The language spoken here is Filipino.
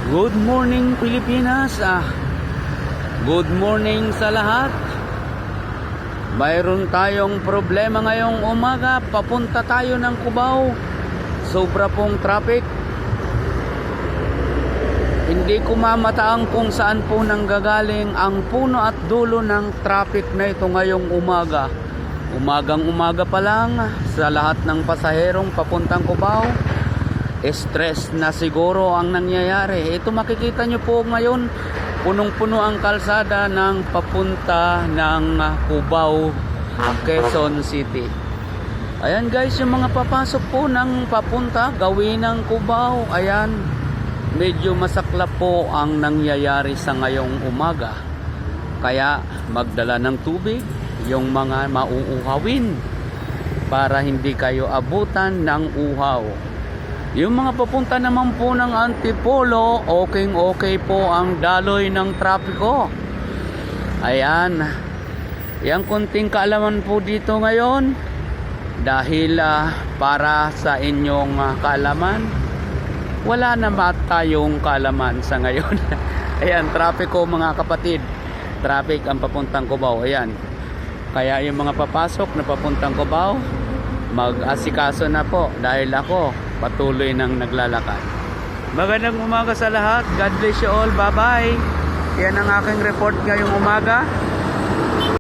Good morning Pilipinas. Good morning sa lahat. Mayroon tayong problema ngayong umaga. Papunta tayo ng Cubao. Sobra pong traffic. Hindi ko mamataang kung saan po nanggagaling ang puno at dulo ng traffic na ito ngayong umaga. Umagang umaga pa lang sa lahat ng pasaherong papuntang Cubao. Stress na siguro ang nangyayari. Ito makikita nyo po ngayon, punong-puno ang kalsada ng papunta ng Cubao, Quezon City. Ayan guys, yung mga papasok po ng papunta gawin ng Cubao. Ayan, medyo masaklap po ang nangyayari sa ngayong umaga. Kaya magdala ng tubig yung mga mauuhawin para hindi kayo abutan ng uhaw. Yung mga papunta naman po ng Antipolo, okay po ang daloy ng trapiko. Ayan. Yang kunting kaalaman po dito ngayon. Dahil para sa inyong kaalaman, wala na tayong kaalaman sa ngayon. Ayan, trapiko mga kapatid. Traffic ang papuntang Cubao. Ayan. Kaya yung mga papasok na papuntang Cubao, mag-asikaso na po dahil ako patuloy nang naglalakad. Magandang umaga sa lahat. God bless you all. Bye bye. Yan ang aking report ngayong umaga.